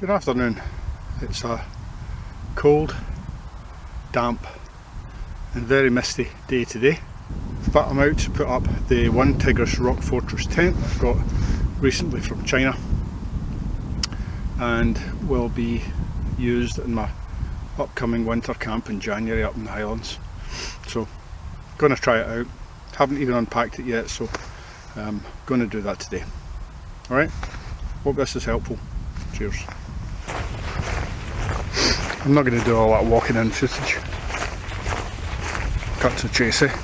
Good afternoon. It's a cold, damp and very misty day today, but I'm out to put up the one Tigris rock fortress tent I've got recently from China, and will be used in my upcoming winter camp in January up in the Highlands. So going to try it out. Haven't even unpacked it yet, so I'm going to do that today. Alright, hope this is helpful. Cheers. I'm not going to do all that walking in footage. Cut to the chase, eh?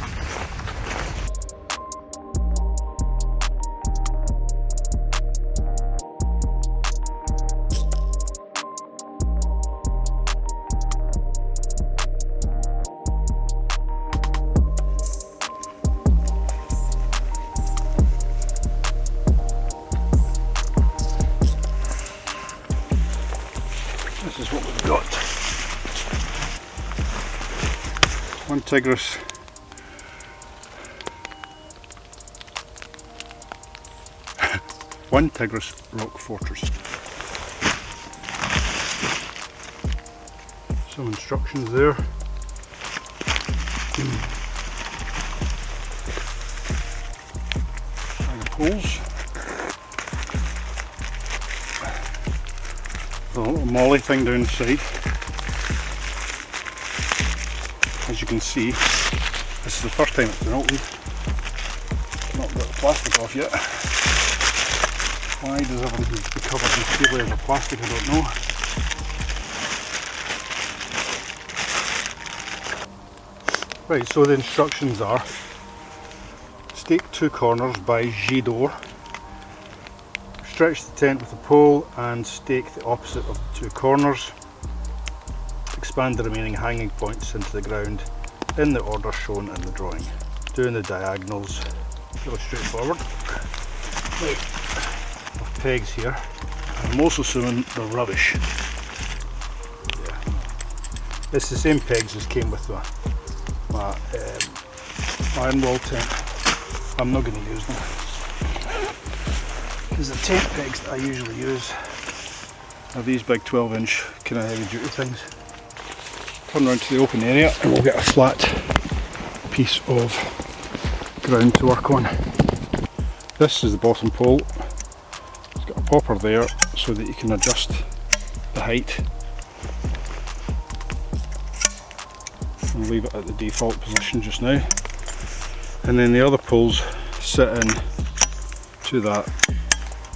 This is what we've got. One Tigris. One Tigris rock fortress. Some instructions there. And the poles. The little molly thing down the side. As you can see, this is the first time it's been opened. Not got the plastic off yet. Why does everything be covered in 3 layers of plastic, I don't know. Right, so the instructions are: stake 2 corners by G door. Stretch the tent with a pole and stake the opposite of the 2 corners. Expand the remaining hanging points into the ground in the order shown in the drawing. Doing the diagonals fairly straightforward. Right, I've pegs here. I'm also assuming they're rubbish. Yeah. It's the same pegs as came with my iron wall tent. I'm not going to use them, because the tent pegs that I usually use are these big 12-inch kind of heavy duty things. Turn around to the open area and we'll get a flat piece of ground to work on. This is the bottom pole. It's got a popper there so that you can adjust the height. I'll leave it at the default position just now. And then the other poles sit in to that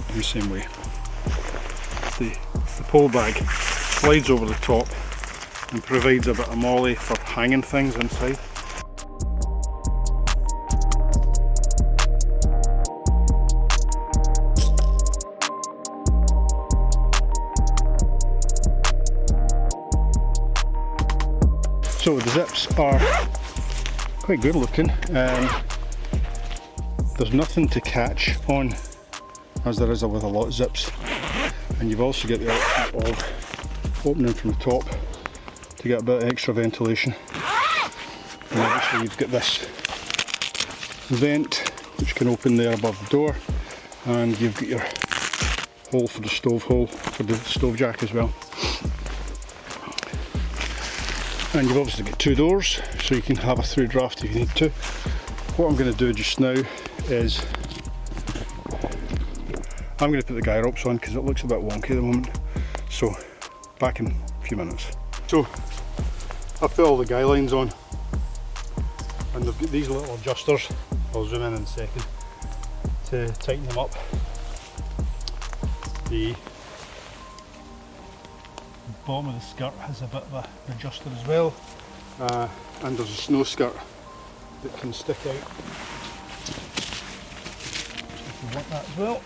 in the same way. The pole bag slides over the top and provides a bit of molly for hanging things inside. So the zips are quite good looking. There's nothing to catch on, as there is with a lot of zips, and you've also got the option of opening from the top to get a bit of extra ventilation. And obviously you've got this vent which can open there above the door, and you've got your hole for the stove hole for the stove jack as well. And you've obviously got 2 doors, so you can have a through draft if you need to. What I'm going to do just now is I'm going to put the guy ropes on because it looks a bit wonky at the moment. So back in a few minutes. So I've put all the guy lines on, and they've got these little adjusters. I'll zoom in a second to tighten them up. The bottom of the skirt has a bit of an adjuster as well, and there's a snow skirt that can stick out if you want that as well.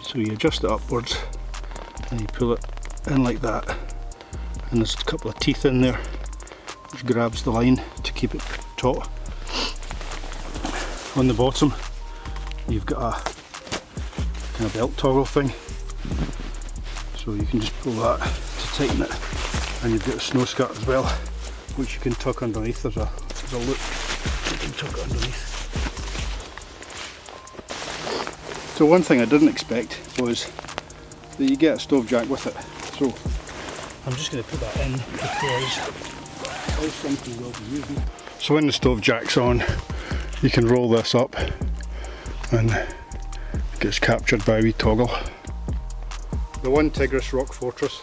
So you adjust it upwards and you pull it in like that, and there's a couple of teeth in there which grabs the line to keep it taut. On the bottom you've got a kind of belt toggle thing, so you can just pull that to tighten it, and you've got a snow skirt as well which you can tuck underneath. There's a loop you can tuck it underneath. So one thing I didn't expect was that you get a stove jack with it. So I'm just going to put that in because it's something we'll be using. So when the stove jack's on, you can roll this up and it gets captured by a wee toggle. The one Tigris rock fortress.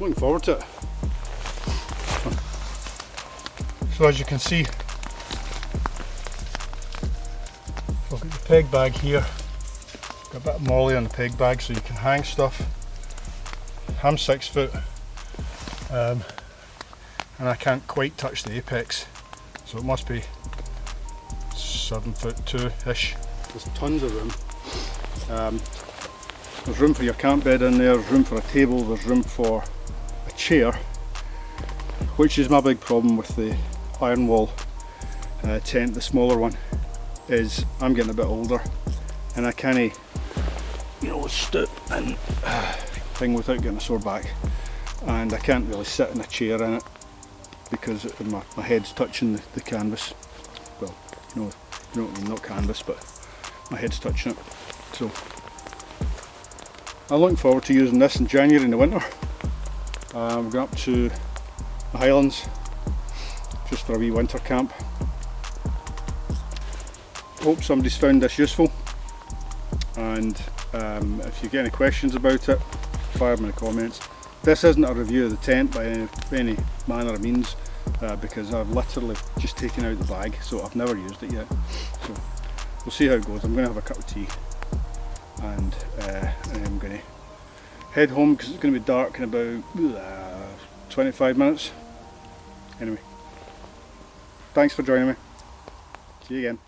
Looking forward to it. So as you can see, I've got the peg bag here. Got a bit of molly on the peg bag so you can hang stuff. I'm 6 foot and I can't quite touch the apex, so it must be 7 foot 2-ish. There's tons of room. There's room for your camp bed in there, there's room for a table, there's room for a chair, which is my big problem with the iron wall tent, the smaller one, is I'm getting a bit older and I can't, stoop and thing without getting a sore back, and I can't really sit in a chair in it because my head's touching the canvas. Well, not canvas, but my head's touching it. So I'm looking forward to using this in January in the winter. We're going up to the Highlands just for a wee winter camp. Hope somebody's found this useful, and if you get any questions about it, fire them in the comments. This isn't a review of the tent by any manner of means, because I've literally just taken out the bag, so I've never used it yet. So we'll see how it goes. I'm going to have a cup of tea and I'm going to head home because it's going to be dark in about 25 minutes. Anyway, thanks for joining me. See you again.